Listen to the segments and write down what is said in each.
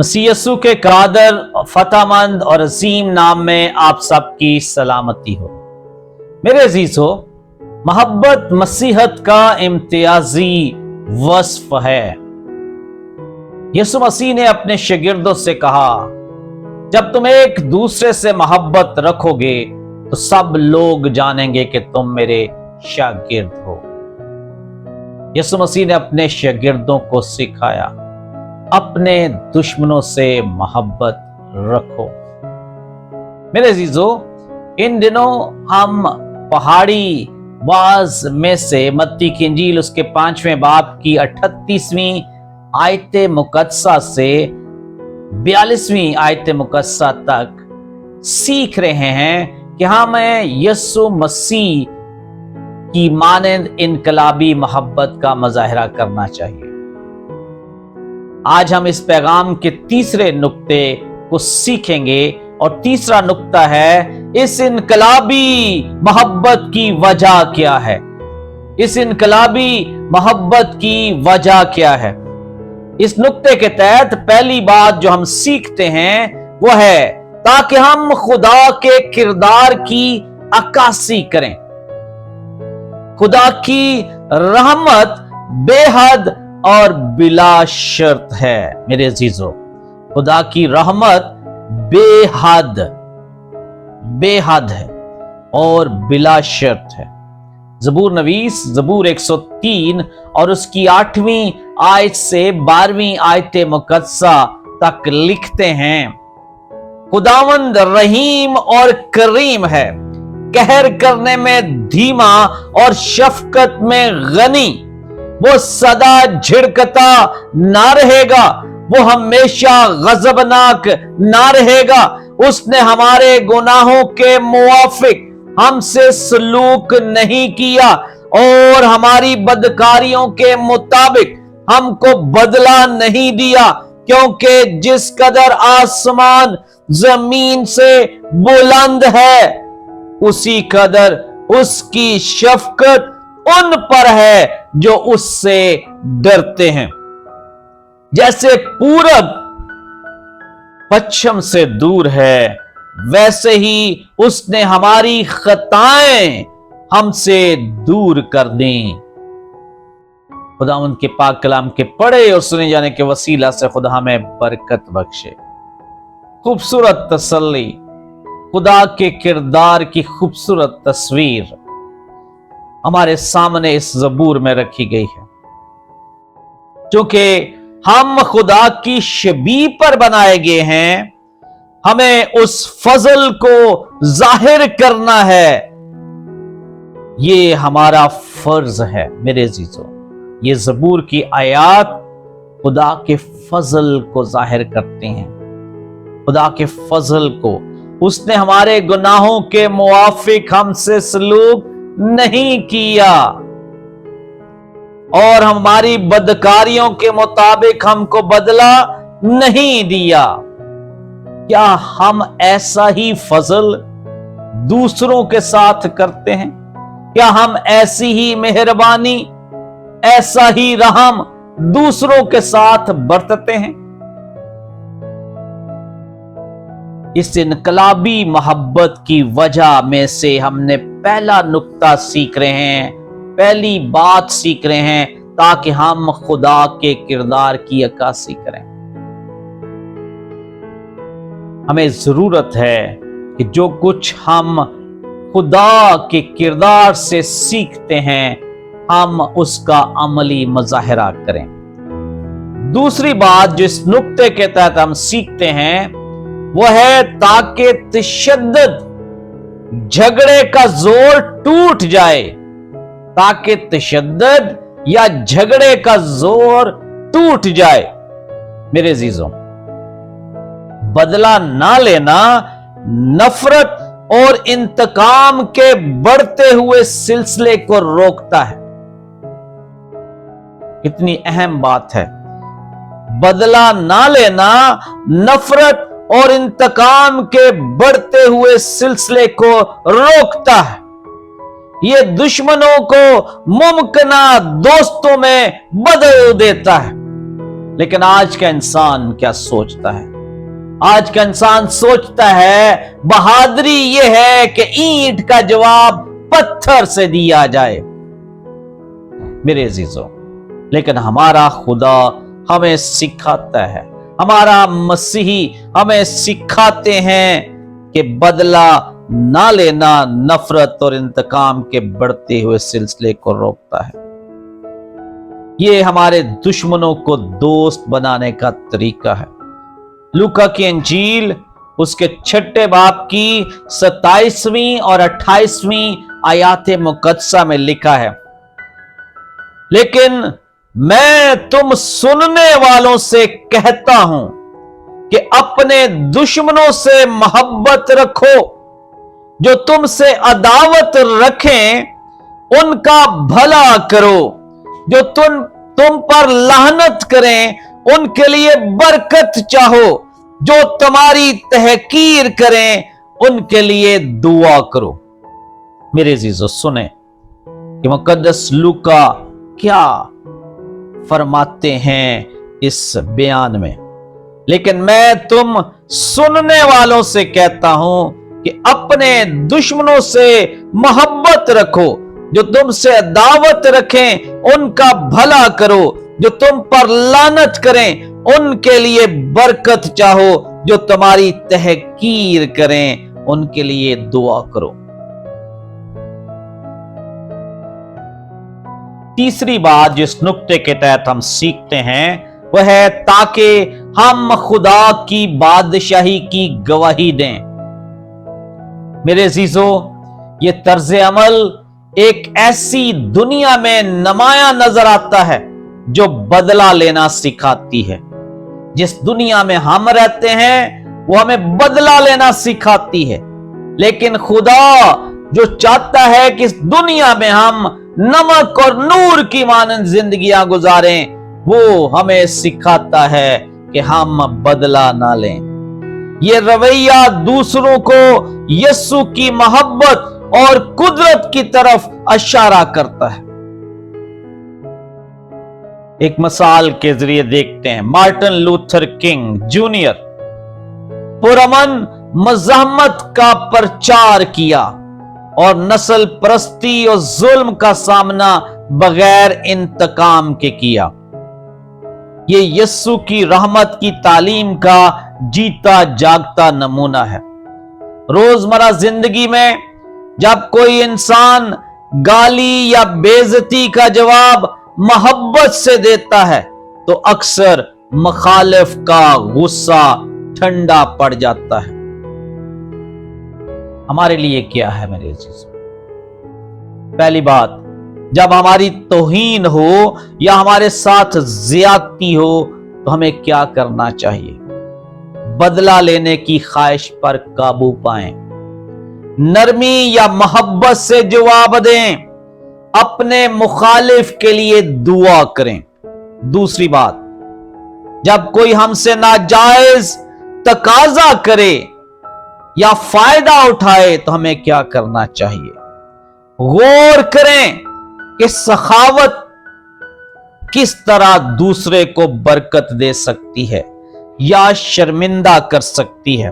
मसीह यस्सु के कादर, फतहमंद और अजीम नाम में आप सबकी सलामती हो। मेरे अजीजों, मोहब्बत मसीहत का इम्तियाजी वस्फ है। यीशु मसीह ने अपने शागिर्दों से कहा, जब तुम एक दूसरे से मोहब्बत रखोगे तो सब लोग जानेंगे कि तुम मेरे शागिर्द हो। यीशु मसीह ने अपने शागिर्दों को सिखाया, अपने दुश्मनों से मोहब्बत रखो। मेरे अजीजों, इन दिनों हम पहाड़ी वाज में से मत्ती की इंजील उसके 5वें बाब की 38वीं आयत मुकद्दसा से 42वीं आयत मुकद्दसा तक सीख रहे हैं कि हमें यीशु मसीह की मानंद इनकलाबी मोहब्बत का मुजाहिरा करना चाहिए। आज हम इस पैगाम के तीसरे नुक्ते को सीखेंगे और तीसरा नुक्ता है, इस इनकलाबी मोहब्बत की वजह क्या है। इस इनकलाबी मोहब्बत की वजह क्या है। इस नुक्ते के तहत पहली बात जो हम सीखते हैं वो है ताकि हम खुदा के किरदार की अक्कासी करें। खुदा की रहमत बेहद और बिला शर्त है। मेरे अजीजों, खुदा की रहमत बेहद है और बिला शर्त है। ज़बूर नवीस ज़बूर 103 और उसकी 8वीं आयत से 12वीं आयत मुकद्दसा तक लिखते हैं, खुदावंद रहीम और करीम है, कहर करने में धीमा और शफकत में गनी। वो सदा झिड़कता ना रहेगा, वो हमेशा गजबनाक ना रहेगा। उसने हमारे गुनाहों के मुआफिक हमसे सलूक नहीं किया और हमारी बदकारियों के मुताबिक हमको बदला नहीं दिया, क्योंकि जिस कदर आसमान जमीन से बुलंद है उसी कदर उसकी शफकत उन पर है जो उससे डरते हैं। जैसे पूरब पश्चिम से दूर है, वैसे ही उसने हमारी खताएं हमसे दूर कर दी। खुदा उनके पाक कलाम के पढ़े और सुने जाने के वसीला से खुदा हमें बरकत बख्शे। खूबसूरत तसल्ली, खुदा के किरदार की खूबसूरत तस्वीर हमारे सामने इस ज़बूर में रखी गई है। क्योंकि हम खुदा की शबीह पर बनाए गए हैं, हमें उस फजल को जाहिर करना है। ये हमारा फर्ज है। मेरे अजीजों, ये ज़बूर की आयात खुदा के फजल को जाहिर करते हैं। खुदा के फजल को, उसने हमारे गुनाहों के मुआफिक हमसे सलूक नहीं किया और हमारी बदकारियों के मुताबिक हमको बदला नहीं दिया। क्या हम ऐसा ही फजल दूसरों के साथ करते हैं? क्या हम ऐसी ही मेहरबानी, ऐसा ही रहम दूसरों के साथ बरतते हैं? इस इनकलाबी मोहब्बत की वजह में से हमने पहला नुक्ता सीख रहे हैं, पहली बात सीख रहे हैं, ताकि हम खुदा के किरदार की अक्कासी करें। हमें जरूरत है कि जो कुछ हम खुदा के किरदार से सीखते हैं, हम उसका अमली मुजाहिरा करें। दूसरी बात जो इस नुक्ते के तहत हम सीखते हैं वो है ताकि तशद्दुद, झगड़े का जोर टूट जाए। ताकि तशद्दुद या झगड़े का जोर टूट जाए। मेरे अजीजों, बदला ना लेना नफरत और इंतकाम के बढ़ते हुए सिलसिले को रोकता है। कितनी अहम बात है। बदला ना लेना नफरत और इंतकाम के बढ़ते हुए सिलसिले को रोकता है। ये दुश्मनों को मुमकिना दोस्तों में बदल देता है। लेकिन आज का इंसान क्या सोचता है? आज का इंसान सोचता है बहादुरी यह है कि ईंट का जवाब पत्थर से दिया जाए। मेरे अजीजों, लेकिन हमारा खुदा हमें सिखाता है, हमारा मसीही हमें सिखाते हैं कि बदला ना लेना नफरत और इंतकाम के बढ़ते हुए सिलसिले को रोकता है। ये हमारे दुश्मनों को दोस्त बनाने का तरीका है। लूका की इंजील उसके 6 बाब की 27वीं और 28वीं आयात मुकद्दसा में लिखा है, लेकिन मैं तुम सुनने वालों से कहता हूं कि अपने दुश्मनों से मोहब्बत रखो, जो तुमसे अदावत रखें उनका भला करो, जो तुम पर लानत करें उनके लिए बरकत चाहो, जो तुम्हारी तहकीर करें उनके लिए दुआ करो। मेरे अजीजों, सुने कि मुकद्दस लूका क्या फरमाते हैं इस बयान में। लेकिन मैं तुम सुनने वालों से कहता हूं कि अपने दुश्मनों से मोहब्बत रखो, जो तुमसे दावत रखें उनका भला करो, जो तुम पर लानत करें उनके लिए बरकत चाहो, जो तुम्हारी तहकीर करें उनके लिए दुआ करो। तीसरी बात जिस नुक्ते के तहत हम सीखते हैं वह है ताकि हम खुदा की बादशाही की गवाही दें। मेरे अजीजों, ये तर्ज अमल एक ऐसी दुनिया में नमाया नजर आता है जो बदला लेना सिखाती है। जिस दुनिया में हम रहते हैं वो हमें बदला लेना सिखाती है, लेकिन खुदा जो चाहता है कि इस दुनिया में हम नमक और नूर की मानंद जिंदगियां गुजारें, वो हमें सिखाता है कि हम बदला ना लें। ये रवैया दूसरों को यीशु की मोहब्बत और कुदरत की तरफ इशारा करता है। एक मिसाल के जरिए देखते हैं। मार्टिन लूथर किंग जूनियर पुरअमन मज़ाहमत का प्रचार किया और नस्ल परस्ती और जुल्म का सामना बगैर इंतकाम के किया। ये यीशु की रहमत की तालीम का जीता जागता नमूना है। रोजमर्रा जिंदगी में जब कोई इंसान गाली या बेइज्जती का जवाब मोहब्बत से देता है तो अक्सर मुखालिफ का गुस्सा ठंडा पड़ जाता है। हमारे लिए क्या है मेरे अजीज? पहली बात, जब हमारी तौहीन हो या हमारे साथ ज्यादती हो तो हमें क्या करना चाहिए? बदला लेने की ख्वाहिश पर काबू पाएं, नरमी या मोहब्बत से जवाब दें, अपने मुखालिफ के लिए दुआ करें। दूसरी बात, जब कोई हमसे नाजायज तकाजा करे या फायदा उठाए तो हमें क्या करना चाहिए? गौर करें कि सखावत किस तरह दूसरे को बरकत दे सकती है या शर्मिंदा कर सकती है।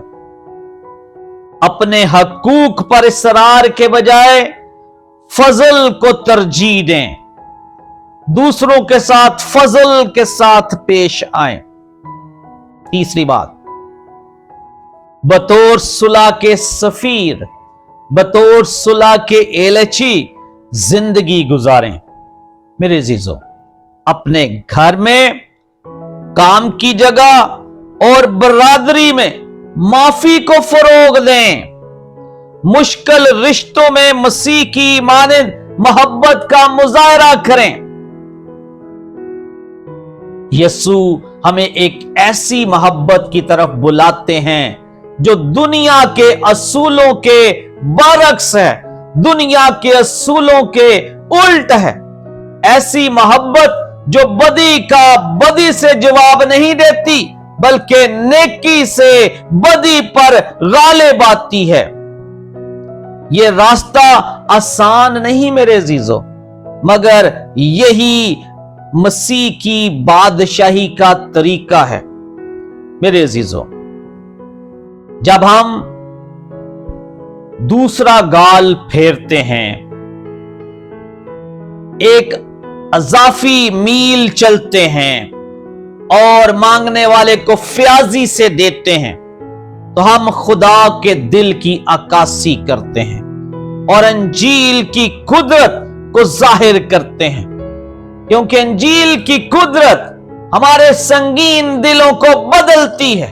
अपने हकूक पर इसरार के बजाय फजल को तरजीह दें, दूसरों के साथ फजल के साथ पेश आए। तीसरी बात, बतौर सुलह के सफीर, बतौर सुलह के एलची जिंदगी गुजारें। मेरे अजीजों, अपने घर में, काम की जगह और बरादरी में माफी को फरोग दें। मुश्किल रिश्तों में मसीह की मानंद मोहब्बत का मुजाहरा करें। यीशु हमें एक ऐसी मोहब्बत की तरफ बुलाते हैं जो दुनिया के असूलों के बरक्स है, दुनिया के असूलों के उल्ट है। ऐसी मोहब्बत जो बदी का बदी से जवाब नहीं देती बल्कि नेकी से बदी पर गालिब आती है। यह रास्ता आसान नहीं मेरे अजीजों, मगर यही مسیح کی بادشاہی کا طریقہ ہے۔ میرے عزیزوں، جب ہم دوسرا گال پھیرتے ہیں، ایک اضافی میل چلتے ہیں اور مانگنے والے کو فیاضی سے دیتے ہیں، تو ہم خدا کے دل کی عکاسی کرتے ہیں اور انجیل کی قدرت کو ظاہر کرتے ہیں، کیونکہ انجیل کی قدرت ہمارے سنگین دلوں کو بدلتی ہے،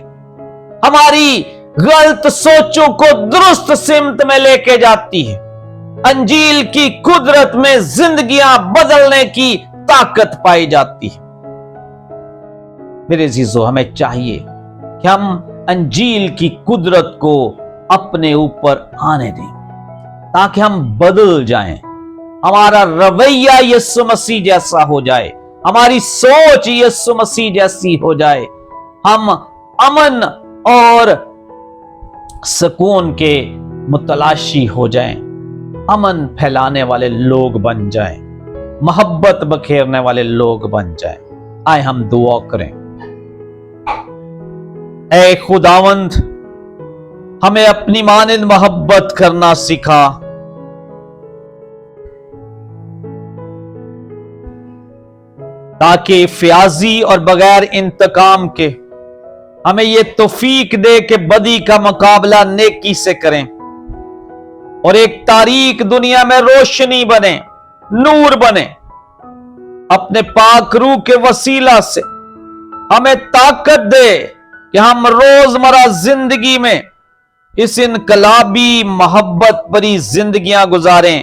ہماری غلط سوچوں کو درست سمت میں لے کے جاتی ہے۔ انجیل کی قدرت میں زندگیاں بدلنے کی طاقت پائی جاتی ہے۔ میرے عزیزو، ہمیں چاہیے کہ ہم انجیل کی قدرت کو اپنے اوپر آنے دیں تاکہ ہم بدل جائیں، ہمارا رویہ یسوع مسیح جیسا ہو جائے، ہماری سوچ یسوع مسیح جیسی ہو جائے، ہم امن اور سکون کے متلاشی ہو جائیں، امن پھیلانے والے لوگ بن جائیں، محبت بکھیرنے والے لوگ بن جائیں۔ آئے ہم دعا کریں۔ اے خداوند، ہمیں اپنی مانند محبت کرنا سکھا، تاکہ فیاضی اور بغیر انتقام کے ہمیں یہ توفیق دے کہ بدی کا مقابلہ نیکی سے کریں اور ایک تاریک دنیا میں روشنی بنے، نور بنے۔ اپنے پاک روح کے وسیلہ سے ہمیں طاقت دے کہ ہم روزمرہ زندگی میں اس انقلابی محبت بری زندگیاں گزاریں،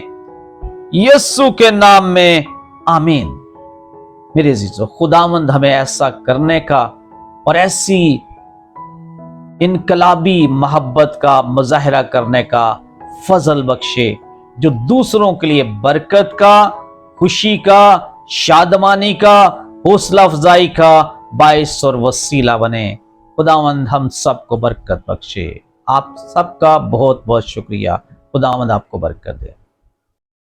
یسوع کے نام میں آمین۔ میرے عزیزو، خداوند ہمیں ایسا کرنے کا اور ایسی انقلابی محبت کا مظاہرہ کرنے کا فضل بخشے جو دوسروں کے لیے برکت کا، خوشی کا، شادمانی کا، حوصلہ افزائی کا باعث اور وسیلہ بنے۔ خداوند ہم سب کو برکت بخشے۔ آپ سب کا بہت بہت شکریہ۔ خداوند آپ کو برکت دے۔